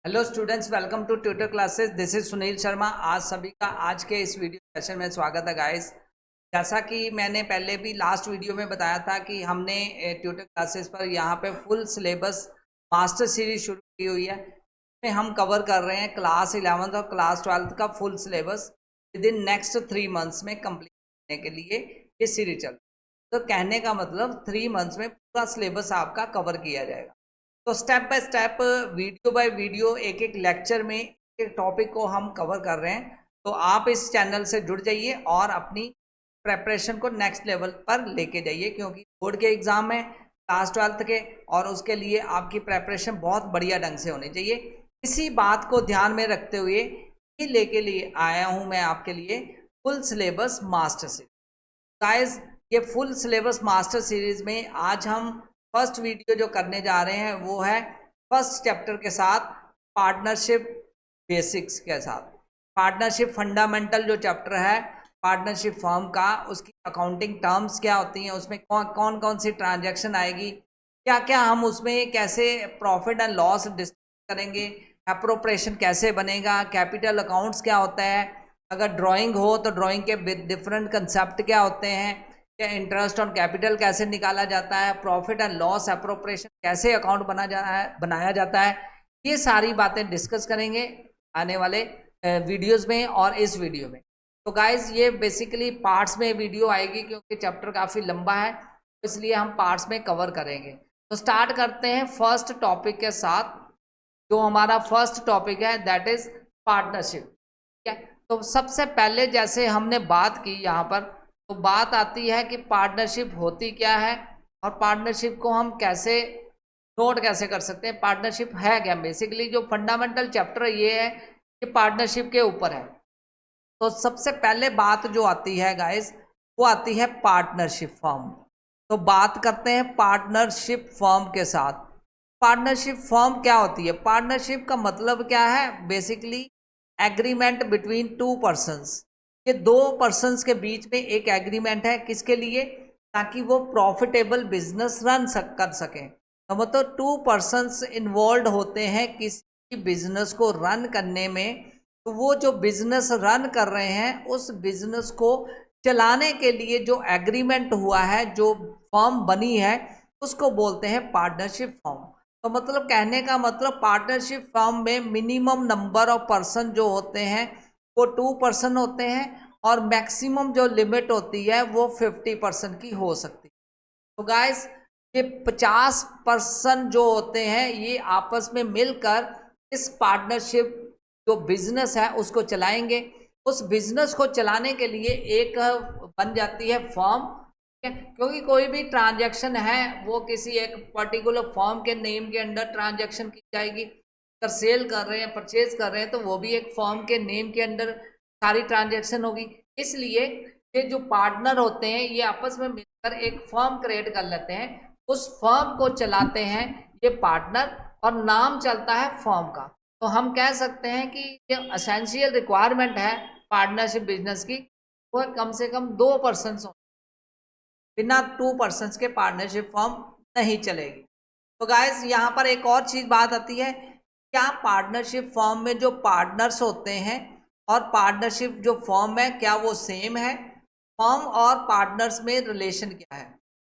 Hello students, welcome to tutor classes. This is Sunil Sharma. आज सभी का आज के इस वीडियो सेशन में स्वागत है गाइस। जैसा कि मैंने पहले भी लास्ट वीडियो में बताया था कि हमने ट्यूटर क्लासेस पर यहाँ पे फुल सिलेबस मास्टर सीरीज शुरू की हुई है। इसमें हम कवर कर रहे हैं क्लास 11th और क्लास 12th का full syllabus with in next 3 months में कंप्लीट करने के लिए ये सीरीज चल रही है। तो कहने का मतलब 3 मंथ्स में पूरा सिलेबस आपका कवर किया जाएगा। तो step by step, video by video, एक एक लेक्चर में एक टॉपिक को हम कवर कर रहे हैं। तो आप इस चैनल से जुड़ जाइए और अपनी प्रेपरेशन को नेक्स्ट लेवल पर लेके जाइए, क्योंकि बोर्ड के एग्जाम है क्लास 12th के, और उसके लिए आपकी प्रेपरेशन बहुत बढ़िया ढंग से होनी चाहिए। इसी बात को ध्यान में रखते हुए ये लेके लिए आया हूँ मैं आपके लिए full syllabus master series. Guys, ये फुल सिलेबस मास्टर सीरीज में आज हम फर्स्ट वीडियो जो करने जा रहे हैं वो है फर्स्ट चैप्टर के साथ पार्टनरशिप बेसिक्स के साथ। पार्टनरशिप फंडामेंटल जो चैप्टर है पार्टनरशिप फर्म का, उसकी अकाउंटिंग टर्म्स क्या होती हैं, उसमें कौन कौन सी ट्रांजैक्शन आएगी, क्या क्या हम उसमें कैसे प्रॉफिट एंड लॉस डिस्कस करेंगे, एप्रोप्रिएशन कैसे बनेगा, कैपिटल अकाउंट्स क्या होता है, अगर ड्राइंग हो तो ड्राइंग के डिफरेंट कंसेप्ट क्या होते हैं, क्या इंटरेस्ट ऑन कैपिटल कैसे निकाला जाता है, प्रॉफिट एंड लॉस एप्रोप्रिएशन कैसे अकाउंट बनाया जाता है। ये सारी बातें डिस्कस करेंगे आने वाले वीडियोस में और इस वीडियो में। तो गाइज, ये बेसिकली पार्ट्स में वीडियो आएगी क्योंकि चैप्टर काफ़ी लंबा है, इसलिए हम पार्ट्स में कवर करेंगे। तो स्टार्ट करते हैं फर्स्ट टॉपिक के साथ। जो हमारा फर्स्ट टॉपिक है दैट इज पार्टनरशिप। ठीक है, तो सबसे पहले जैसे हमने बात की यहाँ पर, तो बात आती है कि पार्टनरशिप होती क्या है और पार्टनरशिप को हम कैसे नोट कैसे कर सकते हैं, पार्टनरशिप है क्या। बेसिकली जो फंडामेंटल चैप्टर ये है कि पार्टनरशिप के ऊपर है। तो सबसे पहले बात जो आती है गाइस, वो आती है पार्टनरशिप फर्म। तो बात करते हैं पार्टनरशिप फर्म के साथ। पार्टनरशिप फर्म क्या होती है? पार्टनरशिप का मतलब क्या है? Basically agreement between two persons. ये दो पर्सन्स के बीच में एक एग्रीमेंट है, किसके लिए? ताकि वो प्रॉफिटेबल बिजनेस कर सकें। तो मतलब टू पर्सन्स इन्वॉल्व होते हैं किसी बिजनेस को रन करने में। तो वो जो बिजनेस रन कर रहे हैं उस बिजनेस को चलाने के लिए जो एग्रीमेंट हुआ है, जो फर्म बनी है, उसको बोलते हैं पार्टनरशिप फर्म। तो मतलब कहने का मतलब पार्टनरशिप फर्म में मिनिमम नंबर ऑफ पर्सन जो होते हैं वो 2 पर्सन होते हैं और मैक्सिमम जो लिमिट होती है वो 50% की हो सकती है। तो गाइस, ये 50% जो होते हैं ये आपस में मिलकर इस पार्टनरशिप जो बिजनेस है उसको चलाएंगे। उस बिजनेस को चलाने के लिए एक बन जाती है फर्म। क्योंकि कोई भी ट्रांजैक्शन है वो किसी एक पर्टिकुलर फर्म के नेम के अंडर ट्रांजैक्शन की जाएगी। अगर सेल कर रहे हैं, परचेज कर रहे हैं, तो वो भी एक फर्म के नेम के अंडर सारी ट्रांजैक्शन होगी। इसलिए ये जो पार्टनर होते हैं ये आपस में मिलकर एक फर्म क्रिएट कर लेते हैं, उस फर्म को चलाते हैं ये पार्टनर, और नाम चलता है फर्म का। तो हम कह सकते हैं कि ये एसेंशियल रिक्वायरमेंट है पार्टनरशिप बिजनेस की, वो कम से कम 2 पर्सन हो। बिना 2 पर्सन के पार्टनरशिप फर्म नहीं चलेगी। तो गाइस, यहाँ पर एक और चीज बात आती है, क्या पार्टनरशिप फर्म में जो पार्टनर्स होते हैं और पार्टनरशिप जो फर्म है क्या वो सेम है? फर्म और पार्टनर्स में रिलेशन क्या है?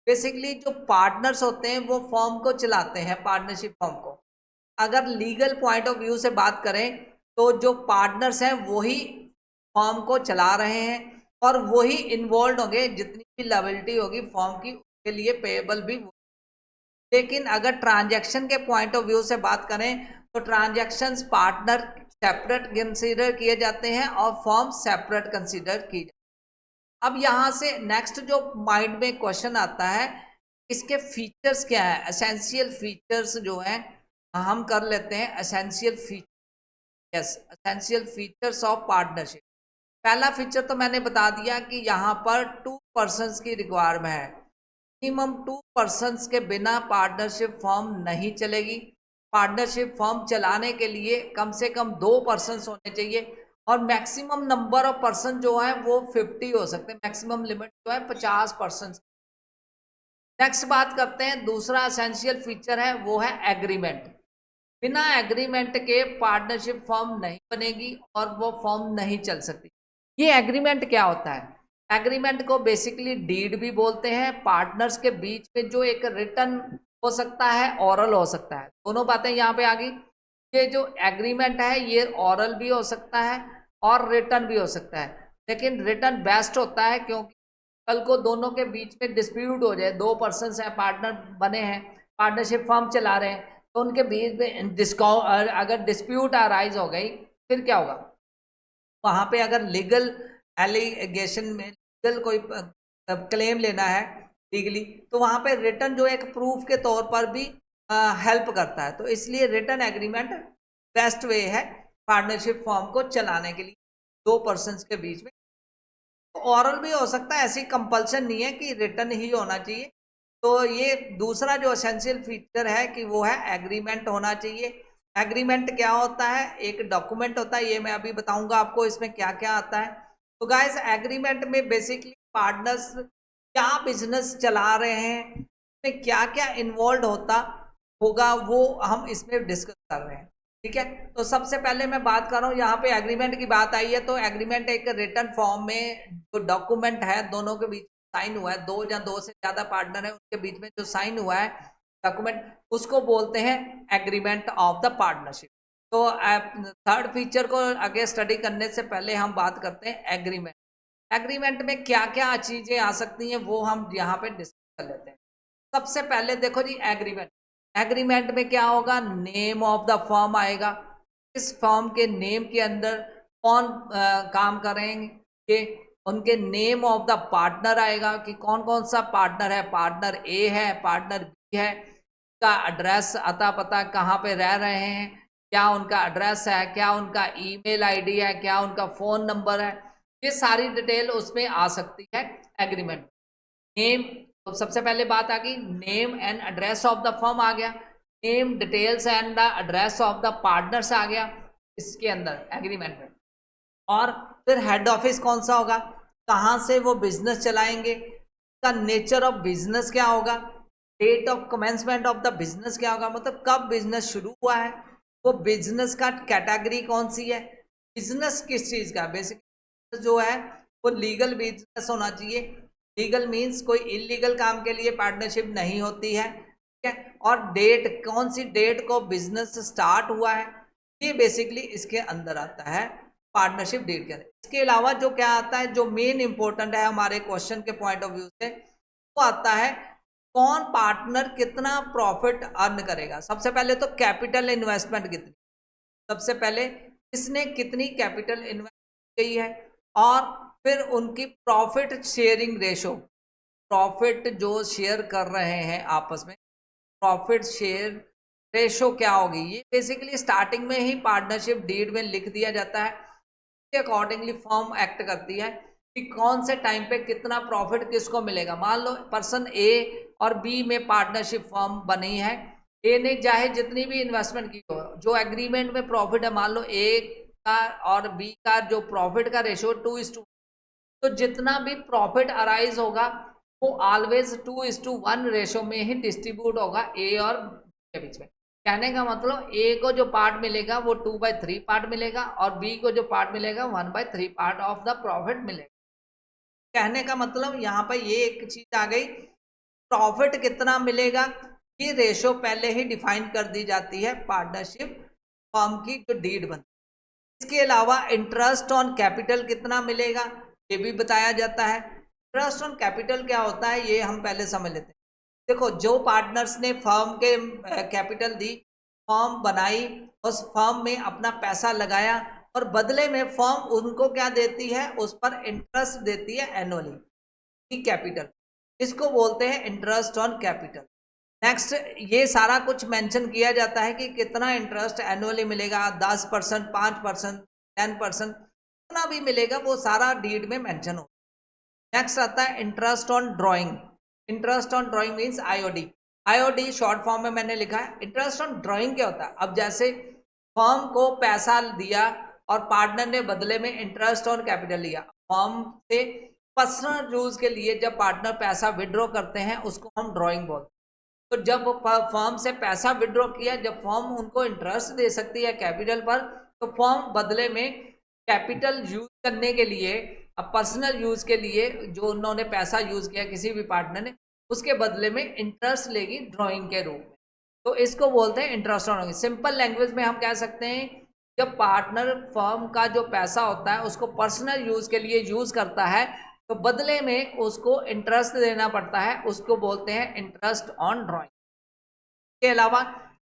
बेसिकली जो पार्टनर्स होते हैं वो फर्म को चलाते हैं, पार्टनरशिप फर्म को। अगर लीगल पॉइंट ऑफ व्यू से बात करें तो जो पार्टनर्स हैं वही फर्म को चला रहे हैं और वही इन्वॉल्व होंगे, जितनी भी लायबिलिटी होगी फर्म की उसके लिए पेएबल भी। लेकिन अगर ट्रांजैक्शन के पॉइंट ऑफ व्यू से बात करें तो ट्रांजैक्शंस पार्टनर सेपरेट कंसीडर किए जाते हैं और फर्म सेपरेट कंसीडर की जाती है। अब यहाँ से नेक्स्ट जो माइंड में क्वेश्चन आता है, इसके फीचर्स क्या है? एसेंशियल फीचर्स जो हैं हम कर लेते हैं। Essential feature, yes, essential features of partnership. पहला फीचर तो मैंने बता दिया कि यहाँ पर 2 पर्सन की रिक्वायरमेंट है। मिनिमम 2 पर्सन के बिना पार्टनरशिप फर्म नहीं चलेगी। पार्टनरशिप फर्म चलाने के लिए कम से कम 2 पर्सन होने चाहिए और मैक्सिमम नंबर ऑफ पर्सन जो है वो 50 हो सकते हैं। मैक्सिमम लिमिट जो है 50%। नेक्स्ट बात करते हैं, दूसरा एसेंशियल फीचर है वो है एग्रीमेंट। बिना एग्रीमेंट के पार्टनरशिप फॉर्म नहीं बनेगी और वो फॉर्म नहीं चल सकती। ये एग्रीमेंट क्या होता है? एग्रीमेंट को बेसिकली डीड भी बोलते हैं। पार्टनर्स के बीच में जो एक रिटर्न हो सकता है, ऑरल हो सकता है, दोनों बातें यहाँ पे आ गई। ये जो एग्रीमेंट है ये ऑरल भी हो सकता है और रिटर्न भी हो सकता है, लेकिन रिटर्न बेस्ट होता है, क्योंकि कल को दोनों के बीच में डिस्प्यूट हो जाए, दो पर्सन हैं, पार्टनर बने हैं, पार्टनरशिप फर्म चला रहे हैं, तो उनके बीच में डिस्काउंट अगर डिस्प्यूट अराइज हो गई, फिर क्या होगा? वहां पे अगर लीगल एलिगेशन में लीगल कोई क्लेम लेना है लीगली, तो वहां पे रिटर्न जो एक प्रूफ के तौर पर भी हेल्प करता है। तो इसलिए रिटर्न एग्रीमेंट बेस्ट वे है पार्टनरशिप फॉर्म को चलाने के लिए दो पर्सन के बीच में। ऑरल भी हो सकता है, ऐसी कंपल्सन नहीं है कि रिटर्न ही होना चाहिए। तो ये दूसरा जो एसेंशियल फीचर है कि वो है एग्रीमेंट होना चाहिए। एग्रीमेंट क्या होता है? एक डॉक्यूमेंट होता है, ये मैं अभी बताऊंगा आपको इसमें क्या क्या आता है। तो गाइस, एग्रीमेंट में बेसिकली पार्टनर्स क्या बिजनेस चला रहे हैं, इसमें क्या क्या इन्वॉल्व होता होगा, वो हम इसमें डिस्कस कर रहे हैं। ठीक है, तो सबसे पहले मैं बात कर रहा हूँ, यहाँ पे एग्रीमेंट की बात आई है, तो एग्रीमेंट एक रिटर्न फॉर्म में जो डॉक्यूमेंट है, दोनों के बीच साइन हुआ है, दो या दो से ज्यादा पार्टनर है उनके बीच में जो साइन हुआ है डॉक्यूमेंट, उसको बोलते हैं एग्रीमेंट ऑफ द पार्टनरशिप। तो थर्ड फीचर को आगे स्टडी करने से पहले हम बात करते हैं एग्रीमेंट। एग्रीमेंट में क्या क्या चीजें आ सकती हैं वो हम यहाँ पे डिस्कस कर लेते हैं। सबसे पहले देखो जी, एग्रीमेंट। एग्रीमेंट में क्या होगा? नेम ऑफ द फर्म आएगा, इस फर्म के नेम के अंदर कौन काम करेंगे, उनके नेम ऑफ द पार्टनर आएगा कि कौन कौन सा पार्टनर है, पार्टनर ए है, पार्टनर बी है, का एड्रेस, अता पता, कहाँ पे रह रहे हैं, क्या उनका एड्रेस है, क्या उनका ईमेल आईडी है, क्या उनका फोन नंबर है, ये सारी डिटेल उसमें आ सकती है एग्रीमेंट। नेम, तो सबसे पहले बात आ गई, name and address of the firm आ गया, name, details and the address of the partners आ गया इसके अंदर एग्रीमेंट में। और फिर हेड ऑफिस कौन सा होगा, कहाँ से वो बिजनेस चलाएंगे, का नेचर ऑफ बिजनेस क्या होगा, date of commencement of the business क्या होगा, मतलब कब बिजनेस शुरू हुआ है, वो बिजनेस का कैटेगरी कौन सी है, बिजनेस किस चीज का, बेसिक जो है वो लीगल बिजनेस होना चाहिए। लीगल मीन्स कोई इलीगल काम के लिए पार्टनरशिप नहीं होती है। ठीक है, और डेट, कौन सी डेट को बिजनेस स्टार्ट हुआ है, ये बेसिकली इसके अंदर आता है पार्टनरशिप डेट के अंदर। इसके अलावा जो क्या आता है, जो मेन इंपॉर्टेंट है हमारे क्वेश्चन के पॉइंट ऑफ व्यू से, वो आता है कौन पार्टनर कितना प्रॉफिट अर्न करेगा। सबसे पहले तो कैपिटल इन्वेस्टमेंट कितनी, सबसे पहले इसने कितनी कैपिटल इन्वेस्ट की है, और फिर उनकी प्रॉफिट शेयरिंग रेशो, प्रॉफिट जो शेयर कर रहे हैं आपस में, प्रॉफिट शेयर रेशो क्या होगी, ये बेसिकली स्टार्टिंग में ही पार्टनरशिप डीड में लिख दिया जाता है। इसके अकॉर्डिंगली फर्म एक्ट करती है कि कौन से टाइम पे कितना प्रॉफिट किसको मिलेगा। मान लो पर्सन ए और बी में पार्टनरशिप फर्म बनी है, ए ने चाहे जितनी भी इन्वेस्टमेंट की हो, जो एग्रीमेंट में प्रॉफिट है, मान लो ए का और बी का जो प्रॉफिट का रेशो 2:1, तो जितना भी प्रॉफिट अराइज होगा वो ऑलवेज 2:1 रेशो में ही डिस्ट्रीब्यूट होगा ए और बी के बीच में। कहने का मतलब ए को जो पार्ट मिलेगा वो 2/3 पार्ट मिलेगा, और बी को जो पार्ट मिलेगा 1/3 पार्ट ऑफ द प्रॉफिट मिलेगा। कहने का मतलब यहाँ पर ये एक चीज आ गई, प्रॉफिट कितना मिलेगा ये रेशो पहले ही डिफाइन कर दी जाती है पार्टनरशिप फर्म की जो डीड बनती है। इसके अलावा इंटरेस्ट ऑन कैपिटल कितना मिलेगा ये भी बताया जाता है। इंटरेस्ट ऑन कैपिटल क्या होता है ये हम पहले समझ लेते हैं। देखो, जो पार्टनर्स ने फर्म के कैपिटल दी, फर्म बनाई, उस फर्म में अपना पैसा लगाया, और बदले में फर्म उनको क्या देती है, उस पर इंटरेस्ट देती है एनुअली कैपिटल, इसको बोलते हैं इंटरेस्ट ऑन कैपिटल। नेक्स्ट, ये सारा कुछ मेंशन किया जाता है कि कितना इंटरेस्ट एनुअली मिलेगा, 10%, 5%, 10%, कितना भी मिलेगा वो सारा डीड में मेंशन हो। नेक्स्ट आता है interest on drawing. Interest on drawing means IOD. IOD short form में मैंने लिखा है। इंटरेस्ट ऑन ड्राइंग क्या होता है? अब जैसे फर्म को पैसा दिया और पार्टनर ने बदले में इंटरेस्ट ऑन कैपिटल लिया, फर्म से पर्सनल यूज के लिए जब पार्टनर पैसा विड्रॉ करते हैं उसको हम ड्राइंग बोलते हैं। तो जब फर्म से पैसा विड्रॉ किया, जब फर्म उनको इंटरेस्ट दे सकती है कैपिटल पर, तो फर्म बदले में कैपिटल यूज करने के लिए, अब पर्सनल यूज के लिए जो उन्होंने पैसा यूज किया किसी भी पार्टनर ने, उसके बदले में इंटरेस्ट लेगी ड्रॉइंग के रूप में। तो इसको बोलते हैं इंटरेस्ट ऑन। सिंपल लैंग्वेज में हम कह सकते हैं, जब पार्टनर फर्म का जो पैसा होता है उसको पर्सनल यूज के लिए यूज करता है, तो बदले में उसको इंटरेस्ट देना पड़ता है, उसको बोलते हैं इंटरेस्ट ऑन ड्रॉइंग। के अलावा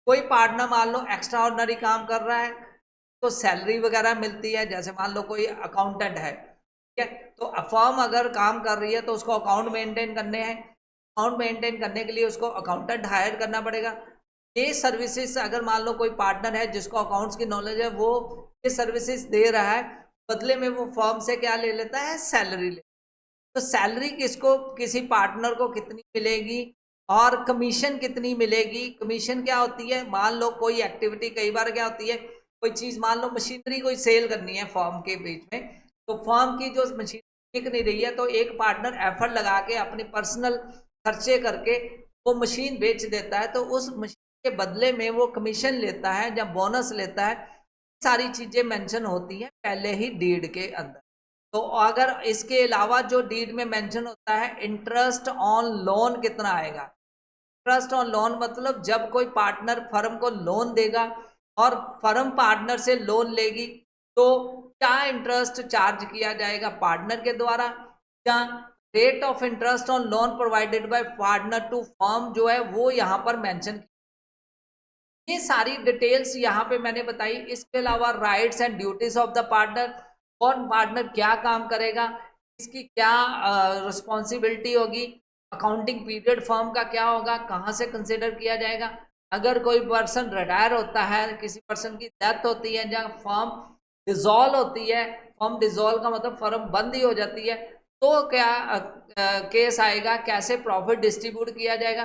कोई पार्टनर मान लो एक्स्ट्रा ऑर्डिनरी काम कर रहा है तो सैलरी वगैरह मिलती है, जैसे मान लो कोई अकाउंटेंट है, ठीक है, तो फर्म अगर काम कर रही है तो उसको अकाउंट मेंटेन करने हैं, अकाउंट मेंटेन करने के लिए उसको अकाउंटेंट हायर करना पड़ेगा। ये सर्विसेज अगर मान लो कोई पार्टनर है जिसको अकाउंट्स की नॉलेज है, वो ये सर्विसेज दे रहा है, बदले में वो फर्म से क्या ले लेता है, सैलरी ले। तो सैलरी किसको, किसी पार्टनर को कितनी मिलेगी और कमीशन कितनी मिलेगी। कमीशन क्या होती है, मान लो कोई एक्टिविटी, कई बार क्या होती है, कोई चीज़ मान लो मशीनरी कोई सेल करनी है फर्म के बीच में, तो फर्म की जो मशीन बिक नहीं रही है, तो एक पार्टनर एफर्ट लगा के अपने पर्सनल खर्चे करके वो मशीन बेच देता है, तो उस मशीन के बदले में वो कमीशन लेता है या बोनस लेता है। सारी चीज़ें मेंशन होती हैं पहले ही डीड के अंदर। तो अगर इसके अलावा जो डीड में मेंशन होता है, इंटरेस्ट ऑन लोन कितना आएगा। इंटरेस्ट ऑन लोन मतलब जब कोई पार्टनर फर्म को लोन देगा और फर्म पार्टनर से लोन लेगी, तो क्या इंटरेस्ट चार्ज किया जाएगा पार्टनर के द्वारा, या rate of interest on loan provided by partner to firm जो है वो यहाँ पर मेंशन। ये सारी डिटेल्स यहाँ पे मैंने बताई। इसके अलावा rights and duties of the partner, कौन पार्टनर क्या काम करेगा, इसकी क्या रिस्पॉन्सिबिलिटी होगी, अकाउंटिंग पीरियड फर्म का क्या होगा, कहाँ से कंसिडर किया जाएगा, अगर कोई पर्सन रिटायर होता है, किसी पर्सन की डेथ होती है, जहाँ फर्म डिजॉल्व होती है, फर्म डिजॉल्व का मतलब फर्म बंद ही हो जाती है, तो क्या केस आएगा, कैसे प्रॉफिट डिस्ट्रीब्यूट किया जाएगा,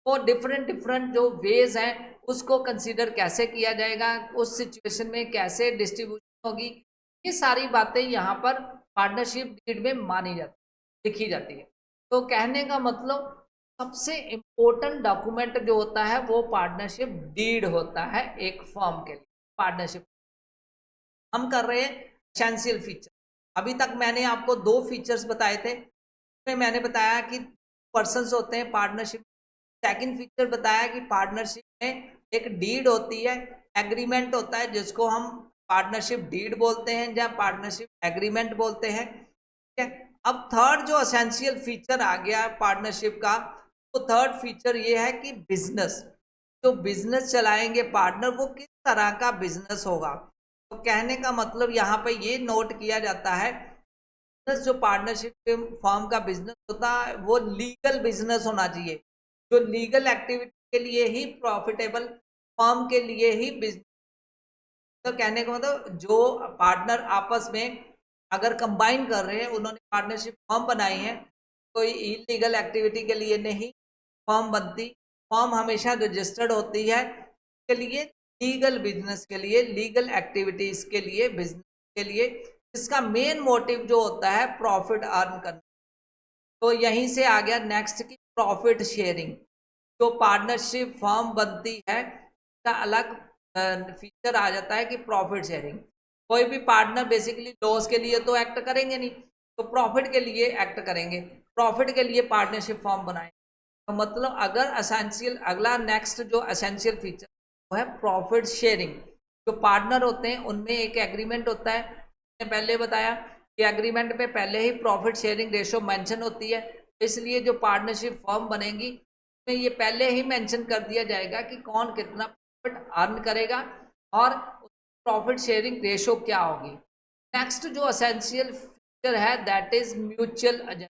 वो डिफरेंट जो वेज हैं उसको कंसीडर कैसे किया जाएगा, उस सिचुएशन में कैसे डिस्ट्रीब्यूशन होगी, ये सारी बातें यहाँ पर पार्टनरशिप डीड में मानी जाती, लिखी जाती है। तो कहने का मतलब सबसे इम्पोर्टेंट डॉक्यूमेंट जो होता है वो पार्टनरशिप डीड होता है एक फर्म के लिए। पार्टनरशिप हम कर रहे हैं एसेंशियल फीचर। अभी तक मैंने आपको 2 फीचर्स बताए थे, में मैंने बताया कि पर्सन्स होते हैं पार्टनरशिप। सेकंड फीचर बताया कि पार्टनरशिप में एक डीड होती है, एग्रीमेंट होता है, जिसको हम पार्टनरशिप डीड बोलते हैं या पार्टनरशिप एग्रीमेंट बोलते हैं, ठीक है। अब थर्ड जो एसेंशियल फीचर आ गया पार्टनरशिप का, तो थर्ड फीचर ये है कि बिजनेस, जो बिजनेस चलाएंगे पार्टनर वो किस तरह का बिजनेस होगा। तो कहने का मतलब यहाँ पे ये नोट किया जाता है, जो पार्टनरशिप फर्म का बिजनेस होता है वो लीगल बिजनेस होना चाहिए, जो लीगल एक्टिविटी के लिए ही प्रॉफिटेबल, फर्म के लिए ही बिजनेस। तो कहने का मतलब जो पार्टनर आपस में अगर कंबाइन कर रहे हैं, उन्होंने पार्टनरशिप फर्म बनाई है, कोई इलीगल एक्टिविटी के लिए नहीं फर्म बनती। फर्म हमेशा रजिस्टर्ड होती है के लिए, लीगल बिजनेस के लिए, लीगल एक्टिविटीज के लिए, बिजनेस के लिए, इसका मेन मोटिव जो होता है प्रॉफिट अर्न करना। तो यहीं से आ गया नेक्स्ट की प्रॉफिट शेयरिंग। जो पार्टनरशिप फर्म बनती है का अलग फीचर आ जाता है कि प्रॉफिट शेयरिंग। कोई भी पार्टनर बेसिकली लॉस के लिए तो एक्ट करेंगे नहीं, तो प्रॉफिट के लिए एक्ट करेंगे, प्रॉफिट के लिए पार्टनरशिप फर्म बनाएंगे। तो मतलब अगर एसेंशियल, अगला नेक्स्ट जो एसेंशियल फीचर वो है प्रॉफिट शेयरिंग। जो पार्टनर होते हैं उनमें एक एग्रीमेंट होता है, मैंने पहले बताया कि एग्रीमेंट में पहले ही प्रॉफिट शेयरिंग रेशो मेंशन होती है, इसलिए जो पार्टनरशिप फर्म बनेगी में ये पहले ही मेंशन कर दिया जाएगा कि कौन कितना प्रॉफिट अर्न करेगा और प्रॉफिट शेयरिंग रेशो क्या होगी। नेक्स्ट जो एसेंशियल फीचर है that is mutual agency.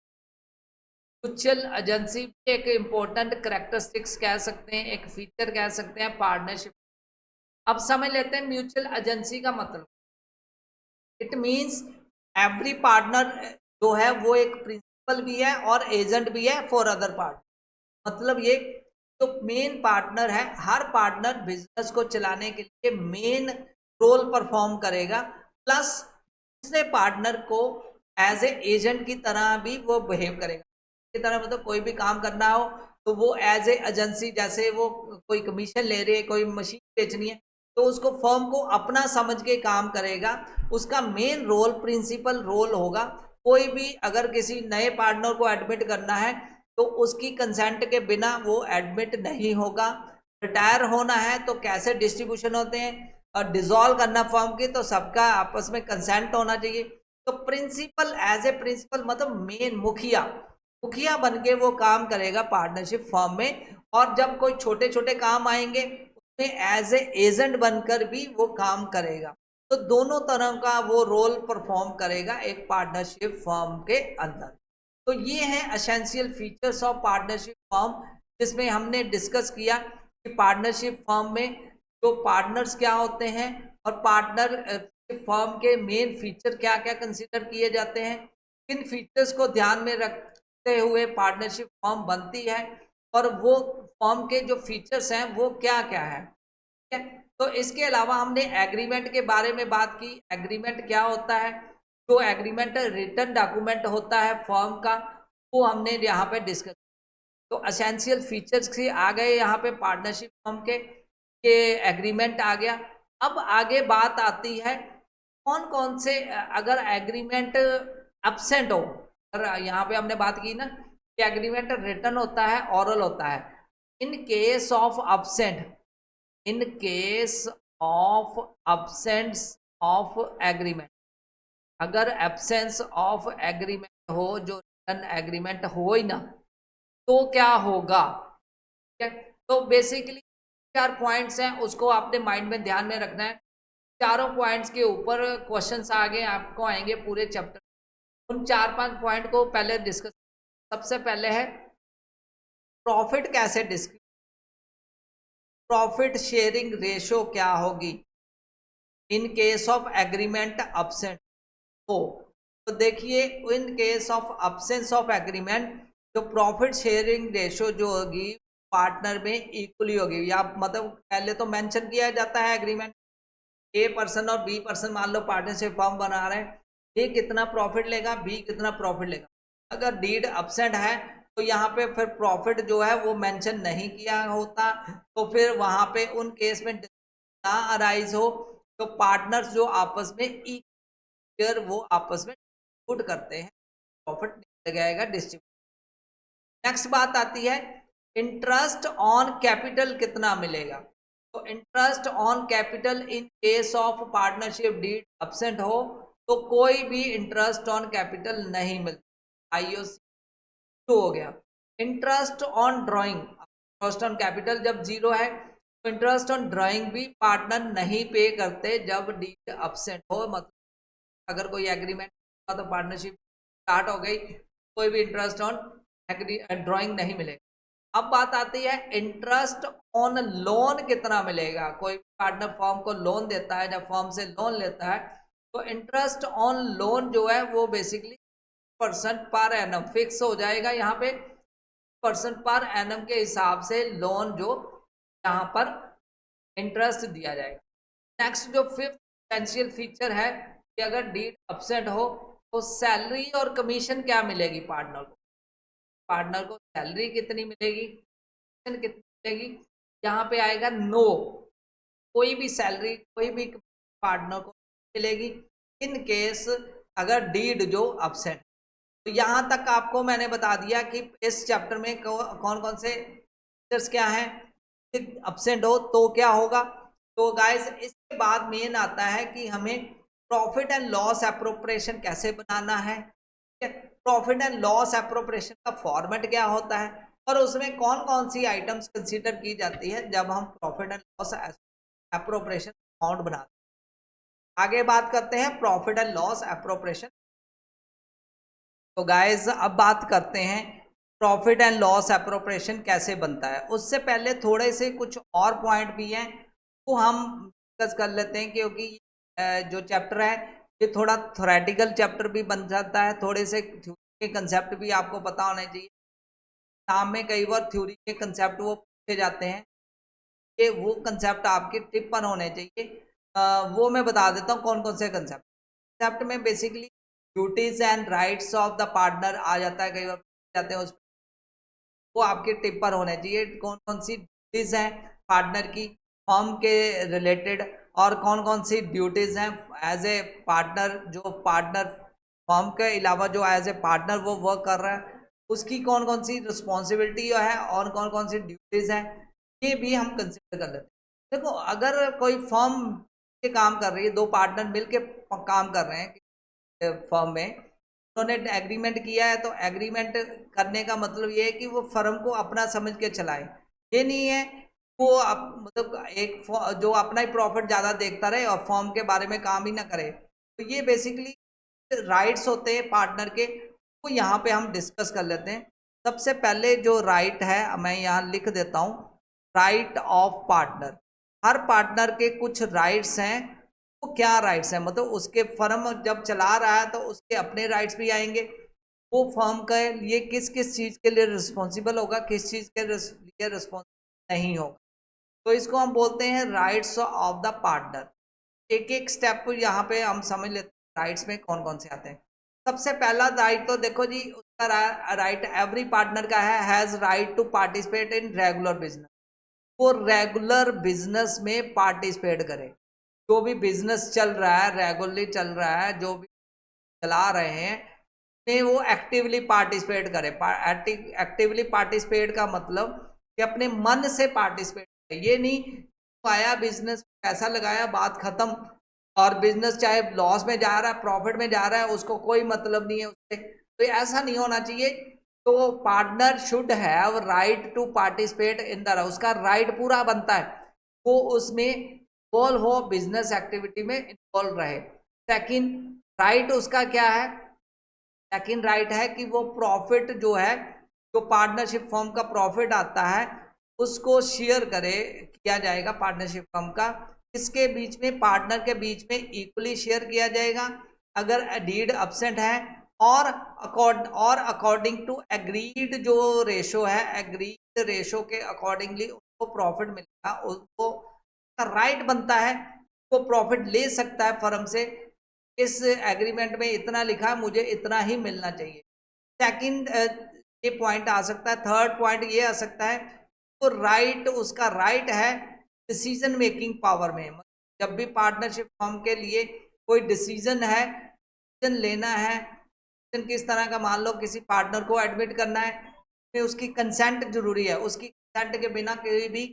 Mutual agency भी एक इम्पोर्टेंट करेक्टरिस्टिक्स कह सकते हैं, एक फीचर कह सकते हैं पार्टनरशिप। अब समझ लेते हैं म्यूचुअल एजेंसी का मतलब। इट मीन्स एवरी पार्टनर जो है वो एक प्रिंसिपल भी है और एजेंट भी है फॉर अदर पार्ट। मतलब ये जो मेन पार्टनर है, हर पार्टनर बिजनेस को चलाने के लिए मेन रोल परफॉर्म करेगा, प्लस दूसरे पार्टनर को एज ए एजेंट की तरह भी वो बिहेव करेगा। की तरह मतलब कोई भी काम करना हो तो वो एज ए एजेंसी, जैसे वो कोई कमीशन ले रही है, कोई मशीन बेचनी है, तो उसको फर्म को अपना समझ के काम करेगा। उसका मेन रोल, प्रिंसिपल रोल होगा, कोई भी अगर किसी नए पार्टनर को एडमिट करना है तो उसकी कंसेंट के बिना वो एडमिट नहीं होगा। रिटायर होना है तो कैसे डिस्ट्रीब्यूशन होते हैं, और डिसॉल्व करना फर्म की, तो सबका आपस में कंसेंट होना चाहिए। तो प्रिंसिपल, एज ए प्रिंसिपल मतलब मेन मुखिया, मुखिया बन के वो काम करेगा पार्टनरशिप फर्म में। और जब कोई छोटे छोटे काम आएंगे उसमें एज ए एजेंट बनकर भी वो काम करेगा। तो दोनों तरह का वो रोल परफॉर्म करेगा एक पार्टनरशिप फर्म के अंदर। तो ये है essential features of partnership firm, जिसमें हमने डिस्कस किया कि पार्टनरशिप फर्म में जो पार्टनर्स क्या होते हैं, और पार्टनर फर्म के मेन फीचर क्या क्या कंसिडर किए जाते हैं, किन फीचर्स को ध्यान में रखते हुए पार्टनरशिप फर्म बनती है, और वो फर्म के जो फीचर्स हैं वो क्या क्या है। ठीक है, तो इसके अलावा हमने एग्रीमेंट के बारे में बात की। एग्रीमेंट क्या होता है, जो एग्रीमेंट रिटन डॉक्यूमेंट होता है फर्म का, वो हमने यहाँ पे डिस्कस। तो एसेंशियल फीचर्स से आ गए यहाँ पे पार्टनरशिप फर्म के, ये एग्रीमेंट आ गया। अब आगे बात आती है कौन कौन से, अगर एग्रीमेंट एब्सेंट हो, अगर यहाँ पे हमने बात की ना कि एग्रीमेंट रिटन होता है, ऑरल होता है। इन case of absent, in case of absence of agreement, अगर एब्सेंस ऑफ एग्रीमेंट हो, जो रिटन एग्रीमेंट हो ही ना, तो क्या होगा। ठीक है, तो बेसिकली 4 पॉइंट्स हैं, उसको आपने माइंड में ध्यान में रखना है। चारों पॉइंट्स के ऊपर क्वेश्चंस आगे आपको आएंगे पूरे चैप्टर। उन 4-5 पॉइंट को पहले डिस्कस। सबसे पहले है प्रॉफिट कैसे डिस्कस, प्रॉफिट शेयरिंग रेशो क्या होगी इन केस ऑफ एग्रीमेंट एब्सेंट हो। तो देखिए, इन case of absence of agreement, जो प्रॉफिट शेयरिंग रेशो जो होगी पार्टनर में इक्वली होगी, या मतलब पहले तो मेंशन किया जाता है एग्रीमेंट, ए पर्सन और बी पर्सन मान लो पार्टनरशिप फर्म बना रहे हैं, ए कितना प्रॉफिट लेगा, बी कितना प्रॉफिट लेगा। अगर डीड एब्सेंट है तो यहाँ पे फिर प्रॉफिट जो है वो मेंशन नहीं किया होता, तो फिर वहां पे उन केस में ना अराइज हो, तो पार्टनर्स जो आपस में इक्वल वो आपस में डिस्ट्रीब्यूट करते हैं, प्रॉफिट निकल जाएगा डिस्ट्रीब्यूट। नेक्स्ट बात आती है इंटरेस्ट ऑन कैपिटल कितना मिलेगा। तो interest on capital in case of partnership deed absent हो तो कोई भी इंटरेस्ट ऑन कैपिटल नहीं मिलता, आईओसी हो गया। Interest on drawing, interest on capital जब जीरो है तो इंटरेस्ट ऑन ड्राइंग भी पार्टनर नहीं पे करते जब डीड एब्सेंट हो। मतलब अगर कोई एग्रीमेंट हुआ तो पार्टनरशिप स्टार्ट हो गई, कोई भी इंटरेस्ट ऑन ड्राइंग नहीं मिलेगा। अब बात आती है इंटरेस्ट ऑन लोन कितना मिलेगा। कोई पार्टनर फर्म को लोन देता है, जब फर्म से लोन लेता है तो इंटरेस्ट ऑन लोन जो है वो basically percent per annum fix हो जाएगा। यहाँ पे परसेंट पर एनम के हिसाब से लोन जो यहाँ पर इंटरेस्ट दिया जाएगा। नेक्स्ट जो फिफ्थ एसेंशियल फीचर है कि अगर डीड एब्सेंट हो तो सैलरी और कमीशन क्या मिलेगी पार्टनर को। पार्टनर को सैलरी कितनी मिलेगी, कमीशन कितनी मिलेगी, यहाँ पे आएगा नो, कोई भी सैलरी कोई भी पार्टनर को मिलेगी इन केस अगर डीड जो एब्सेंट। तो यहाँ तक आपको मैंने बता दिया कि इस चैप्टर में कौन कौन से फीचर्स क्या हैं, एब्सेंट हो तो क्या होगा। तो गाइस इसके बाद मेन आता है कि हमें प्रॉफिट एंड लॉस एप्रोप्रिएशन कैसे बनाना है। प्रॉफिट एंड लॉस एप्रोप्रिएशन का फॉर्मेट क्या होता है, और उसमें कौन कौन सी आइटम्स कंसीडर की जाती है जब हम profit and loss appropriation account बनाते हैं। आगे बात करते हैं प्रॉफिट एंड लॉस एप्रोप्रिएशन। तो गाइस अब बात करते हैं प्रॉफिट एंड लॉस एप्रोप्रिएशन कैसे बनता है। उससे पहले थोड़े से कुछ और पॉइंट भी हैं वो हम डिस्कस कर लेते हैं, क्योंकि जो चैप्टर है ये थोड़ा थ्योरेटिकल चैप्टर भी बन जाता है, थोड़े से थ्योरी के कंसेप्ट भी आपको पता होने चाहिए। एग्जाम में कई बार थ्योरी के कंसेप्ट वो पूछे जाते हैं, कि वो कंसेप्ट आपके टिप पर होने चाहिए। वो मैं बता देता हूँ कौन कौन से कंसेप्ट में basically duties and rights of the partner आ जाता है, कई बार जाते हैं उस वो आपके टिप पर होने चाहिए। कौन कौन सी ड्यूटीज हैं पार्टनर की फर्म के रिलेटेड, और कौन कौन सी ड्यूटीज हैं एज ए पार्टनर, जो पार्टनर फर्म के अलावा जो एज ए पार्टनर वो वर्क कर रहा है उसकी कौन कौन सी रिस्पॉन्सिबिलिटी है और कौन कौन सी ड्यूटीज हैं, ये भी हम कंसिडर कर लेते हैं। देखो, अगर कोई फर्म के काम कर रही है, दो पार्टनर मिलके काम कर रहे हैं फर्म में, उन्होंने एग्रीमेंट किया है, तो एग्रीमेंट करने का मतलब ये है कि वो फर्म को अपना समझ के चलाए। ये नहीं है वो मतलब एक जो अपना ही प्रॉफिट ज़्यादा देखता रहे और फर्म के बारे में काम ही ना करे। तो ये बेसिकली राइट्स होते हैं पार्टनर के, वो यहाँ पे हम डिस्कस कर लेते हैं। सबसे पहले जो राइट है मैं यहाँ लिख देता हूँ, right of partner. Her partner के कुछ राइट्स हैं। वो क्या राइट्स हैं, मतलब उसके फर्म जब चला रहा है तो उसके अपने राइट्स भी आएंगे। वो फर्म के लिए किस किस चीज़ के लिए रिस्पॉन्सिबल होगा, किस चीज़ के लिए रिस्पॉन्सिबल नहीं होगा, तो इसको हम बोलते हैं राइट्स ऑफ द पार्टनर। एक एक स्टेप यहाँ पे हम समझ लेते हैं राइट्स में कौन कौन से आते हैं। सबसे पहला राइट तो देखो जी, उसका राइट एवरी पार्टनर का है, has right to participate in regular business. वो रेगुलर बिजनेस में पार्टिसिपेट करे। जो भी बिजनेस चल रहा है, रेगुलरली चल रहा है, जो भी चला रहे हैं में वो एक्टिवली पार्टिसिपेट करे। एक्टिवली पार्टिसिपेट का मतलब कि अपने मन से पार्टिसिपेट करे। ये नहीं आया बिजनेस पैसा लगाया बात खत्म, और बिजनेस चाहे लॉस में जा रहा है प्रॉफिट में जा रहा है उसको कोई मतलब नहीं है उससे, तो ऐसा नहीं होना चाहिए। तो partner should have right to participate in the, उसका राइट पूरा बनता है वो उसमें इन्वॉल्व हो, बिजनेस एक्टिविटी में इन्वॉल्व रहे। सेकंड राइट उसका क्या है, सेकंड राइट है कि वो प्रॉफिट जो है, जो पार्टनरशिप फर्म का प्रॉफिट आता है उसको शेयर करे, किया जाएगा पार्टनरशिप फर्म का। इसके बीच में, पार्टनर के बीच में इक्वली शेयर किया जाएगा अगर डीड अब्सेंट है, और अकॉर्डिंग टू एग्रीड जो रेशो है, एग्रीड रेशो के अकॉर्डिंगली उसको प्रॉफिट मिलेगा। उसको राइट बनता है, वो प्रॉफिट ले सकता है फर्म से। इस एग्रीमेंट में इतना लिखा, मुझे इतना ही मिलना चाहिए। सेकंड ये पॉइंट आ सकता है। थर्ड पॉइंट ये आ सकता है, तो राइट उसका राइट है डिसीजन मेकिंग पावर में। जब भी पार्टनरशिप फर्म के लिए कोई डिसीजन है, डिसीजन लेना है, डिसीजन किस तरह का, मान लो किसी पार्टनर को एडमिट करना है, में उसकी कंसेंट जरूरी है। उसकी कंसेंट के बिना कोई भी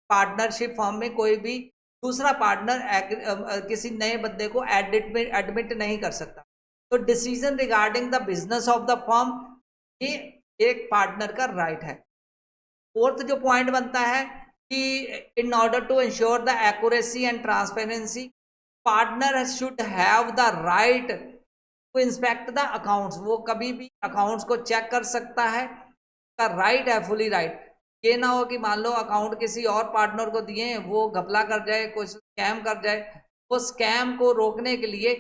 पार्टनरशिप फर्म में कोई भी दूसरा पार्टनर किसी नए बंदे को एडमिट नहीं कर सकता। तो decision regarding the business of the firm, ये एक पार्टनर का राइट है। फोर्थ जो पॉइंट बनता है कि in order to ensure the accuracy and transparency, partner should have the right to inspect the accounts. वो कभी भी अकाउंट्स को चेक कर सकता है, का राइट है, फुली राइट। ये ना हो कि मान लो अकाउंट किसी और पार्टनर को दिए, वो घपला कर जाए, कुछ स्कैम कर जाए। वो स्कैम को रोकने के लिए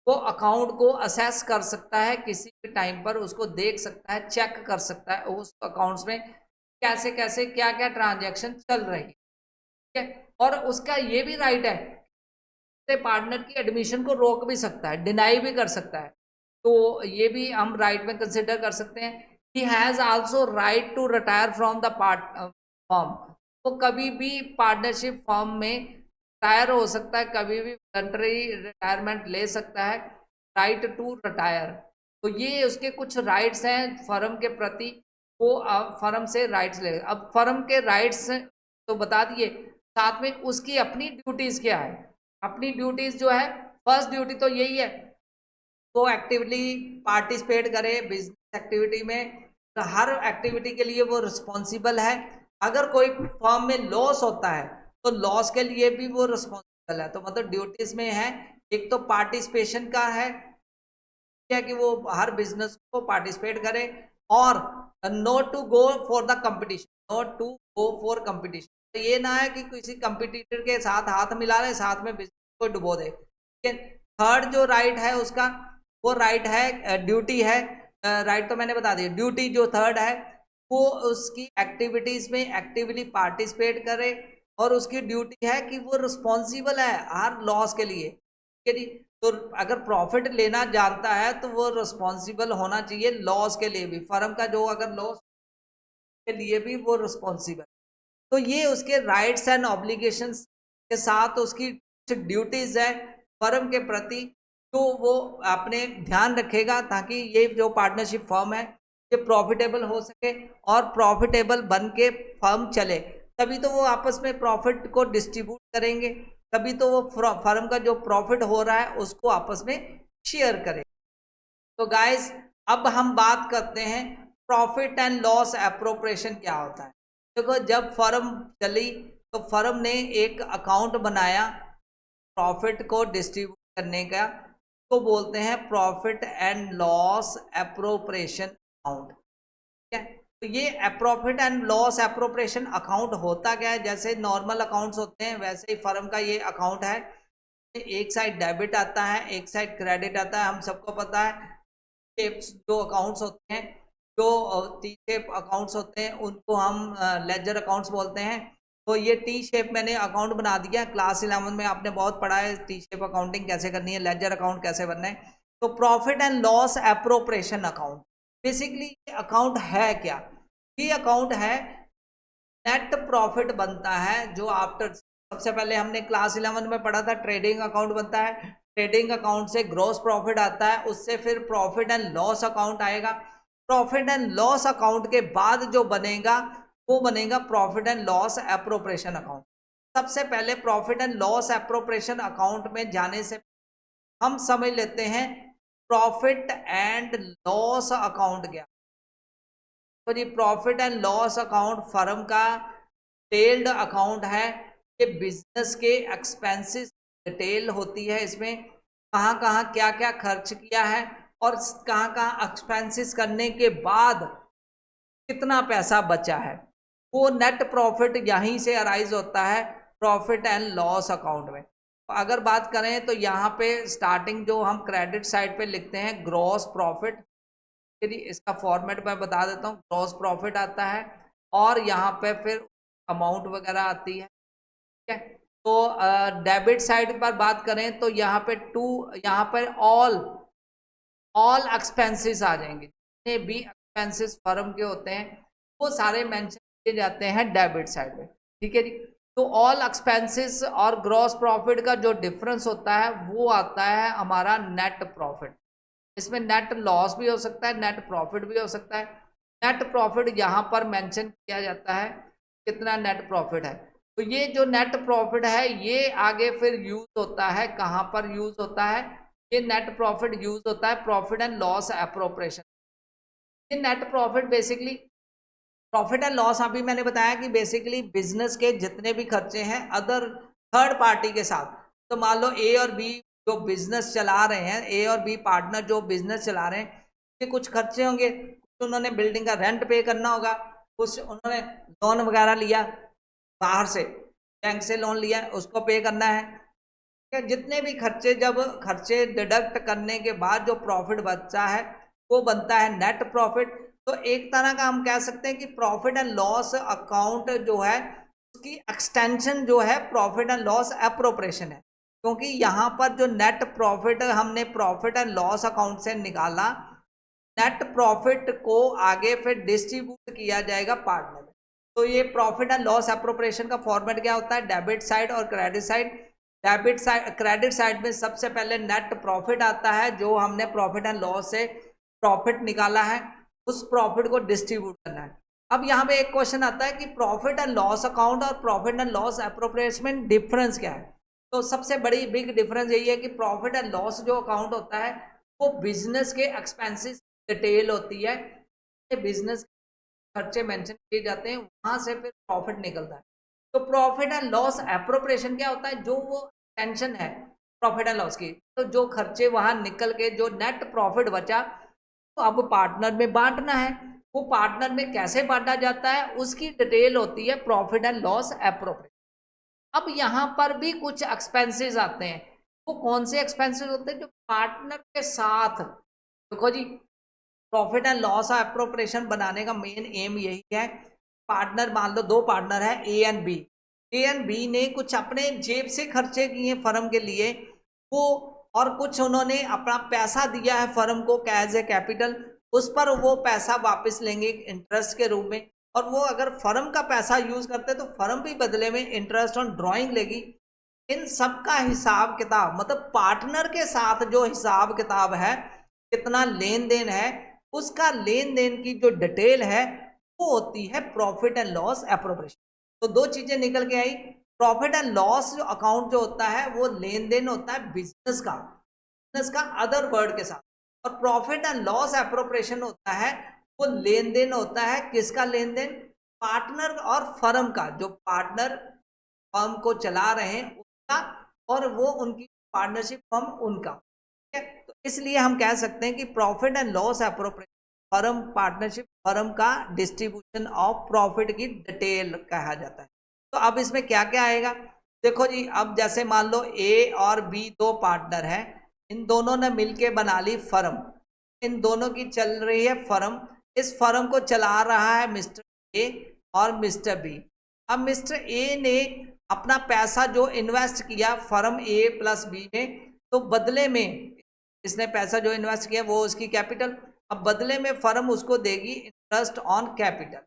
वो अकाउंट को असेस कर सकता है, किसी भी टाइम पर उसको देख सकता है, चेक कर सकता है उस अकाउंट्स में कैसे कैसे क्या क्या ट्रांजैक्शन चल रही है, ठीक है। और उसका ये भी राइट है, पार्टनर की एडमिशन को रोक भी सकता है, डिनाई भी कर सकता है। तो ये भी हम राइट में कंसिडर कर सकते हैं। He has also right to retire from the firm. वो कभी भी पार्टनरशिप फर्म में रिटायर हो सकता है, कभी भी वॉलंटरी रिटायरमेंट ले सकता है, राइट टू रिटायर। तो ये उसके कुछ राइट्स हैं फर्म के प्रति, वो फर्म से राइट्स ले। अब फर्म के राइट्स तो बता दिए, साथ में उसकी अपनी ड्यूटीज़ क्या है। अपनी ड्यूटीज़ जो है, फर्स्ट ड्यूटी तो यही है वो एक्टिवली पार्टिसिपेट करे बिजनेस एक्टिविटी में। तो हर एक्टिविटी के लिए वो रिस्पॉन्सिबल है। अगर कोई फर्म में लॉस होता है तो लॉस के लिए भी वो रिस्पॉन्सिबल है। तो मतलब ड्यूटीज में है, एक तो पार्टिसिपेशन का है कि वो हर बिजनेस को पार्टिसिपेट करे, और not to go for the competition, not to go for competition. तो ये ना है कि किसी कंपटीटर के साथ हाथ मिला रहे, साथ में बिजनेस को डुबो दे। थर्ड जो राइट है उसका, वो राइट है ड्यूटी है। राइट तो मैंने बता दिया। ड्यूटी जो थर्ड है, वो उसकी एक्टिविटीज में एक्टिवली पार्टिसिपेट करे, और उसकी ड्यूटी है कि वो रिस्पॉन्सिबल है हर लॉस के लिए, ठीक है जी। तो अगर प्रॉफिट लेना जानता है तो वो रिस्पॉन्सिबल होना चाहिए लॉस के लिए भी। फर्म का जो अगर लॉस के लिए भी वो रिस्पॉन्सिबल। तो ये उसके राइट्स एंड ऑब्लिगेशंस के साथ उसकी ड्यूटीज है फर्म के प्रति, तो वो अपने ध्यान रखेगा ताकि ये जो पार्टनरशिप फर्म है ये प्रॉफिटेबल हो सके और प्रॉफिटेबल बन के फर्म चले, तभी तो वो आपस में प्रॉफिट को डिस्ट्रीब्यूट करेंगे, तभी तो वो फर्म का जो प्रॉफिट हो रहा है उसको आपस में शेयर करें। तो गाइस अब हम बात करते हैं प्रॉफिट एंड लॉस एप्रोप्रिएशन क्या होता है। देखो जब फर्म चली तो फर्म ने एक अकाउंट बनाया प्रॉफिट को डिस्ट्रीब्यूट करने का, तो बोलते हैं profit and loss appropriation account. ठीक है, तो ये profit and loss appropriation account होता क्या है, जैसे नॉर्मल अकाउंट्स होते हैं वैसे ही फर्म का ये अकाउंट है। एक साइड डेबिट आता है, एक साइड क्रेडिट आता है। हम सबको पता है जो अकाउंट्स होते हैं, जो टी शेप अकाउंट्स होते हैं उनको हम लेजर अकाउंट्स बोलते हैं। तो ये टी शेप मैंने अकाउंट बना दिया। क्लास 11 में आपने बहुत पढ़ा है टी शेप अकाउंटिंग कैसे करनी है, लेजर अकाउंट कैसे बनना है। तो profit and loss appropriation account basically ये अकाउंट है क्या? ये अकाउंट है नेट प्रॉफिट बनता है जो आफ्टर, सबसे पहले हमने क्लास 11 में पढ़ा था ट्रेडिंग अकाउंट बनता है, ट्रेडिंग अकाउंट से ग्रॉस प्रॉफिट आता है, उससे फिर प्रॉफिट एंड लॉस अकाउंट आएगा। प्रॉफिट एंड लॉस अकाउंट के बाद जो बनेगा वो बनेगा profit and loss appropriation account. सबसे पहले profit and loss appropriation account में जाने से हम समझ लेते हैं प्रॉफिट एंड लॉस अकाउंट क्या। तो ये profit and loss account firm का डिटेल्ड अकाउंट है। ये बिजनेस के एक्सपेंसेस डिटेल होती है, इसमें कहाँ कहाँ क्या क्या खर्च किया है और कहाँ कहाँ एक्सपेंसेस करने के बाद कितना पैसा बचा है, वो नेट प्रॉफिट यहीं से अराइज होता है प्रॉफिट एंड लॉस अकाउंट में। अगर बात करें तो यहाँ पे स्टार्टिंग जो हम क्रेडिट साइड पे लिखते हैं ग्रॉस प्रॉफिट, यदि इसका फॉर्मेट मैं बता देता हूँ, ग्रॉस प्रॉफिट आता है और यहाँ पे फिर अमाउंट वगैरह आती है। ठीक है, तो डेबिट साइड पर बात करें तो यहाँ पे यहाँ पर ऑल एक्सपेंसेस आ जाएंगे, जितने भी एक्सपेंसेस फर्म के होते हैं वो सारे मेंशन किए जाते हैं डेबिट साइड पे। ठीक है जी, तो ऑल एक्सपेंसेस और ग्रॉस प्रॉफिट का जो डिफरेंस होता है वो आता है हमारा नेट प्रॉफिट। इसमें नेट लॉस भी हो सकता है, नेट प्रॉफिट भी हो सकता है। नेट प्रॉफिट यहाँ पर मेंशन किया जाता है कितना नेट प्रॉफिट है। तो ये जो नेट प्रॉफिट है ये आगे फिर यूज होता है, कहाँ पर यूज होता है, ये नेट प्रॉफिट यूज होता है प्रॉफिट एंड लॉस एप्रोप्रिएशन। ये net profit basically profit and loss अभी मैंने बताया कि बेसिकली बिजनेस के जितने भी खर्चे हैं अदर थर्ड पार्टी के साथ, तो मान लो ए और बी जो बिजनेस चला रहे हैं, ए और बी पार्टनर जो बिजनेस चला रहे हैं, ये कुछ खर्चे होंगे, कुछ उन्होंने बिल्डिंग का रेंट पे करना होगा, कुछ उन्होंने लोन वगैरह लिया बाहर से, बैंक से लोन लिया उसको पे करना है। जितने भी खर्चे, जब खर्चे डिडक्ट करने के बाद जो प्रॉफिट बचता है वो बनता है नेट प्रॉफिट। तो एक तरह का हम कह सकते हैं कि प्रॉफिट एंड लॉस अकाउंट जो है उसकी एक्सटेंशन जो है प्रॉफिट एंड लॉस एप्रोप्रिएशन है, क्योंकि यहाँ पर जो नेट प्रॉफिट हमने प्रॉफिट एंड लॉस अकाउंट से निकाला, नेट प्रॉफिट को आगे फिर डिस्ट्रीब्यूट किया जाएगा पार्टनर में। तो ये प्रॉफिट एंड लॉस एप्रोप्रिएशन का फॉर्मेट क्या होता है, डेबिट साइड और credit side. Debit side, credit side में सबसे पहले नेट प्रॉफिट आता है, जो हमने प्रॉफिट एंड लॉस से प्रॉफिट निकाला है उस प्रॉफिट को डिस्ट्रीब्यूट करना है। अब यहाँ पे एक क्वेश्चन आता है कि प्रॉफिट एंड लॉस अकाउंट और प्रॉफिट एंड लॉस एप्रोप्रिएशन में डिफरेंस क्या है। तो सबसे बड़ी बिग डिफरेंस यही है कि प्रॉफिट एंड लॉस जो अकाउंट होता है वो बिजनेस के एक्सपेंसेस डिटेल होती है, बिजनेस खर्चे मेंशन किए जाते हैं, वहां से फिर प्रॉफिट निकलता है। तो प्रॉफिट एंड लॉस एप्रोप्रिएशन क्या होता है, जो वो टेंशन है प्रॉफिट एंड लॉस की, तो जो खर्चे वहां निकल के जो नेट प्रॉफिट बचा तो अब पार्टनर में बांटना है। वो पार्टनर में कैसे बांटा जाता है उसकी डिटेल होती है प्रॉफिट एंड लॉस एप्रोप्रिएशन। अब यहाँ पर भी कुछ एक्सपेंसेस आते हैं, वो कौन से एक्सपेंसेस होते हैं जो पार्टनर के साथ, देखो जी प्रॉफिट एंड लॉस एप्रोप्रिएशन बनाने का मेन एम यही है, पार्टनर मान लो दो पार्टनर है ए एंड बी ने कुछ अपने जेब से खर्चे किए फर्म के लिए वो, और कुछ उन्होंने अपना पैसा दिया है फर्म को एज ए कैपिटल, उस पर वो पैसा वापस लेंगे इंटरेस्ट के रूप में। और वो अगर फर्म का पैसा यूज करते तो फर्म भी बदले में इंटरेस्ट ऑन ड्राइंग लेगी। इन सब का हिसाब किताब, मतलब पार्टनर के साथ जो हिसाब किताब है, कितना लेन देन है, उसका लेन देन की जो डिटेल है वो होती है प्रॉफिट एंड लॉस एप्रोप्रिएशन। तो दो चीजें निकल के आई। प्रॉफिट एंड लॉस जो अकाउंट जो होता है वो लेन देन होता है बिजनेस का अदर वर्ड के साथ, और प्रॉफिट एंड लॉस एप्रोप्रिएशन होता है वो लेन देन होता है किसका लेन देन, पार्टनर और फर्म का, जो पार्टनर फर्म को चला रहे हैं उनका, और वो उनकी पार्टनरशिप फर्म उनका। ठीक है, तो इसलिए हम कह सकते हैं कि profit and loss appropriation firm partnership firm का डिस्ट्रीब्यूशन ऑफ प्रॉफिट की डिटेल कहा जाता है। तो अब इसमें क्या क्या आएगा, देखो जी, अब जैसे मान लो ए और बी दो पार्टनर हैं, इन दोनों ने मिलके बना ली फर्म, इन दोनों की चल रही है फर्म, इस फर्म को चला रहा है मिस्टर ए और मिस्टर बी। अब मिस्टर ए ने अपना पैसा जो इन्वेस्ट किया फर्म ए प्लस बी में, तो बदले में इसने पैसा जो इन्वेस्ट किया वो उसकी कैपिटल, अब बदले में फर्म उसको देगी इंटरेस्ट ऑन कैपिटल।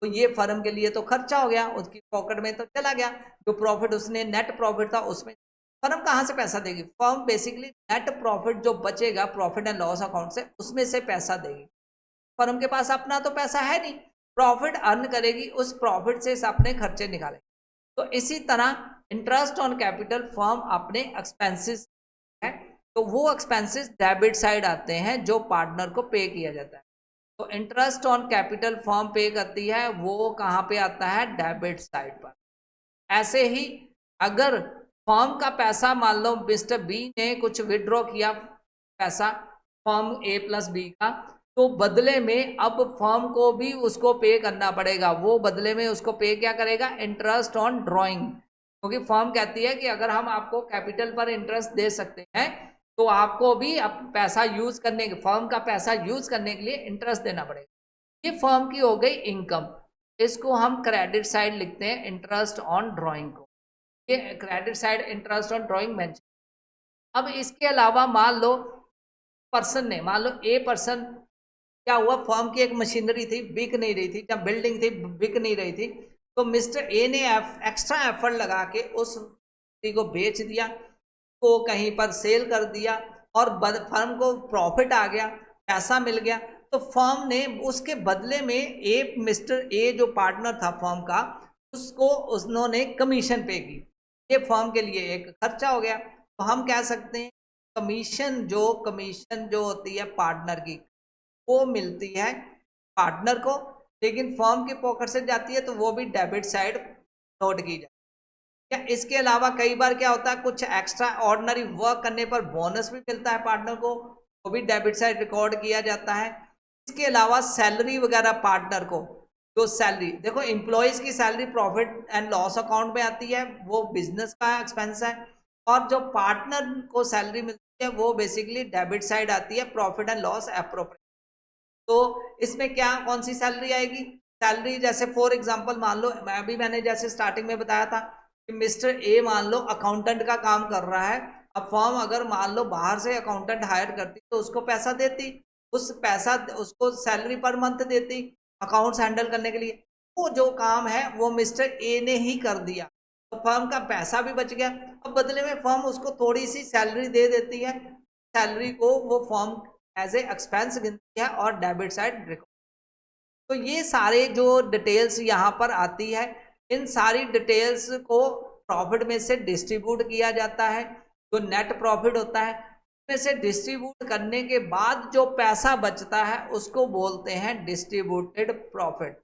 तो ये फर्म के लिए तो खर्चा हो गया, उसकी पॉकेट में तो चला गया, जो प्रॉफिट उसने नेट प्रॉफिट था उसमें फर्म कहाँ से पैसा देगी, फर्म बेसिकली नेट प्रॉफिट जो बचेगा प्रॉफिट एंड लॉस अकाउंट से उसमें से पैसा देगी। फर्म के पास अपना तो पैसा है नहीं, प्रॉफिट अर्न करेगी, उस प्रॉफिट से अपने खर्चे निकालेगी। तो इसी तरह इंटरेस्ट ऑन कैपिटल फर्म अपने एक्सपेंसेस है, तो वो एक्सपेंसेस डेबिट साइड आते हैं जो पार्टनर को पे किया जाता है। तो इंटरेस्ट ऑन कैपिटल फर्म पे करती है, वो कहाँ पे आता है, डेबिट साइड पर। ऐसे ही अगर फर्म का पैसा मान लो मिस्टर बी ने कुछ विड्रॉ किया पैसा फर्म ए प्लस बी का, तो बदले में अब फर्म को भी उसको पे करना पड़ेगा, वो बदले में उसको पे क्या करेगा, इंटरेस्ट ऑन ड्राइंग, क्योंकि फर्म कहती है कि अगर हम आपको कैपिटल पर इंटरेस्ट दे सकते हैं तो आपको भी पैसा यूज करने के, फर्म का पैसा यूज करने के लिए इंटरेस्ट देना पड़ेगा। ये फर्म की हो गई इनकम, इसको हम क्रेडिट साइड लिखते हैं इंटरेस्ट ऑन ड्राइंग को, ये credit side interest on drawing mention. अब इसके अलावा मान लो पर्सन ने, मान लो ए पर्सन, क्या हुआ, फर्म की एक मशीनरी थी बिक नहीं रही थी, जब बिल्डिंग थी बिक नहीं रही थी, तो मिस्टर ए ने एक्स्ट्रा एफर्ट लगा के उस को बेच दिया, को कहीं पर सेल कर दिया, और फर्म को प्रॉफिट आ गया, पैसा मिल गया, तो फर्म ने उसके बदले में ए मिस्टर ए जो पार्टनर था फर्म का, उसको उन्होंने कमीशन पे की, ये फर्म के लिए एक खर्चा हो गया। तो हम कह सकते हैं कमीशन जो होती है पार्टनर की, वो मिलती है पार्टनर को, लेकिन फर्म की पॉकेट से जाती है तो वो भी डेबिट साइड नोट की जाती है। इसके अलावा कई बार क्या होता है, कुछ एक्स्ट्रा ऑर्डिनरी वर्क करने पर बोनस भी मिलता है पार्टनर को, वो भी डेबिट साइड रिकॉर्ड किया जाता है। इसके अलावा सैलरी वगैरह पार्टनर को, जो सैलरी, देखो एम्प्लॉयज की salary profit and loss account में आती है, वो बिजनेस का एक्सपेंस है, और जो पार्टनर को सैलरी मिलती है वो बेसिकली डेबिट साइड आती है प्रॉफिट एंड लॉस एप्रोप्रिएशन। तो इसमें क्या, कौन सी सैलरी आएगी, सैलरी जैसे फॉर एग्जांपल मान लो, मैंने जैसे स्टार्टिंग में बताया था कि मिस्टर ए मान लो अकाउंटेंट का काम कर रहा है, अब फर्म अगर मान लो बाहर से अकाउंटेंट हायर करती तो उसको पैसा देती, उस पैसा उसको सैलरी पर मंथ देती अकाउंट्स हैंडल करने के लिए, वो जो काम है वो मिस्टर ए ने ही कर दिया, तो फर्म का पैसा भी बच गया। अब बदले में फर्म उसको थोड़ी सी सैलरी दे देती है, सैलरी को वो फर्म एज ए एक्सपेंस गिनती है और डेबिट साइड रिकॉर्ड। तो ये सारे जो डिटेल्स यहाँ पर आती है, इन सारी डिटेल्स को प्रॉफिट में से डिस्ट्रीब्यूट किया जाता है, जो नेट प्रॉफिट होता है में से डिस्ट्रीब्यूट करने के बाद जो पैसा बचता है उसको बोलते हैं डिस्ट्रीब्यूटेड प्रॉफिट,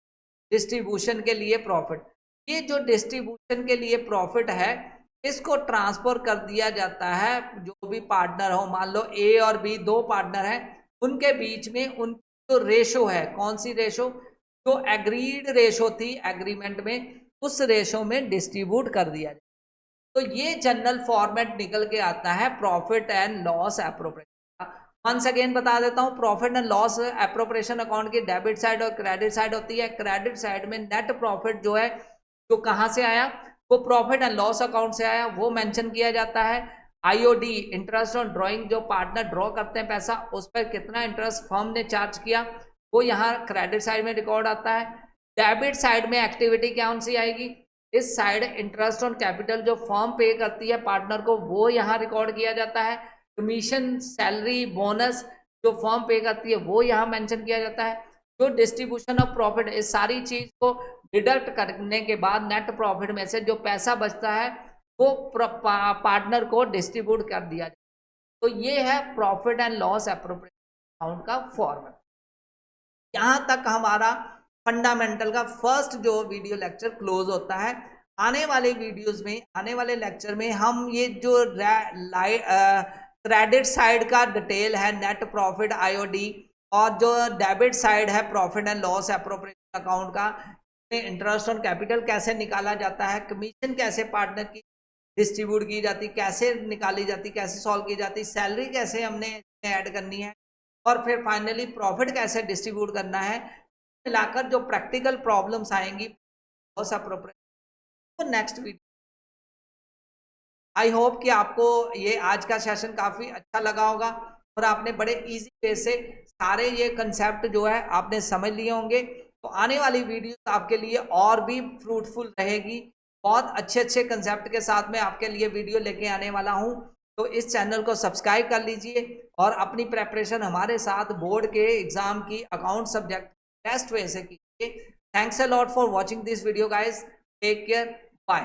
डिस्ट्रीब्यूशन के लिए प्रॉफिट। ये जो डिस्ट्रीब्यूशन के लिए प्रॉफिट है इसको ट्रांसफर कर दिया जाता है, जो भी पार्टनर हो, मान लो ए और बी दो पार्टनर हैं, उनके बीच में उन जो रेशो है, कौन सी रेशो, जो एग्रीड रेशो थी एग्रीमेंट में, उस रेशो में डिस्ट्रीब्यूट कर दिया जाए। तो ये जनरल फॉर्मेट निकल के आता है profit and loss appropriation. Once again बता देता हूँ, profit and loss appropriation account की डेबिट साइड और क्रेडिट साइड होती है। क्रेडिट साइड में नेट प्रॉफिट जो है, जो कहाँ से आया, वो प्रॉफिट एंड लॉस अकाउंट से आया, वो मेंशन किया जाता है। आईओडी इंटरेस्ट ऑन ड्राइंग, जो पार्टनर ड्रॉ करते हैं पैसा, उस पर कितना इंटरेस्ट फर्म ने चार्ज किया, वो यहाँ क्रेडिट साइड में रिकॉर्ड आता है। डेबिट साइड में एक्टिविटी कौन सी आएगी, इस साइड इंटरेस्ट ऑन कैपिटल जो फर्म पे करती है पार्टनर को वो यहाँ रिकॉर्ड किया जाता है, कमीशन सैलरी बोनस जो फर्म पे करती है वो यहाँ मेंशन किया जाता है, जो डिस्ट्रीब्यूशन ऑफ प्रॉफिट इस सारी चीज को डिडक्ट करने के बाद नेट प्रॉफिट में से जो पैसा बचता है वो पार्टनर को डिस्ट्रीब्यूट कर दिया जाता है। तो ये है profit and loss appropriation account का फॉर्मेट। यहाँ तक हमारा फंडामेंटल का फर्स्ट जो वीडियो लेक्चर क्लोज होता है। आने वाले वीडियोस में, आने वाले लेक्चर में हम ये जो क्रेडिट साइड का डिटेल है नेट प्रॉफिट आईओडी और जो डेबिट साइड है profit and loss appropriation account का, इंटरेस्ट ऑन कैपिटल कैसे निकाला जाता है, कमीशन कैसे पार्टनर की डिस्ट्रीब्यूट की जाती, कैसे निकाली जाती, कैसे सॉल्व की जाती, सैलरी कैसे हमने ऐड करनी है और फिर फाइनली प्रॉफिट कैसे डिस्ट्रीब्यूट करना है, मिलाकर जो प्रैक्टिकल प्रॉब्लम्स आएंगी लॉस एप्रोप्रिएशन तो नेक्स्ट वीडियो। आई होप कि आपको ये आज का सेशन काफ़ी अच्छा लगा होगा और आपने बड़े इजी वे से सारे ये कंसेप्ट जो है आपने समझ लिए होंगे। तो आने वाली वीडियो आपके लिए और भी फ्रूटफुल रहेगी, बहुत अच्छे अच्छे कंसेप्ट के साथ में आपके लिए वीडियो लेके आने वाला हूँ। तो इस चैनल को सब्सक्राइब कर लीजिए और अपनी प्रेपरेशन हमारे साथ बोर्ड के एग्जाम की अकाउंट सब्जेक्ट बेस्ट वे से कीजिए। Thanks a lot for watching this video guys, take care, bye.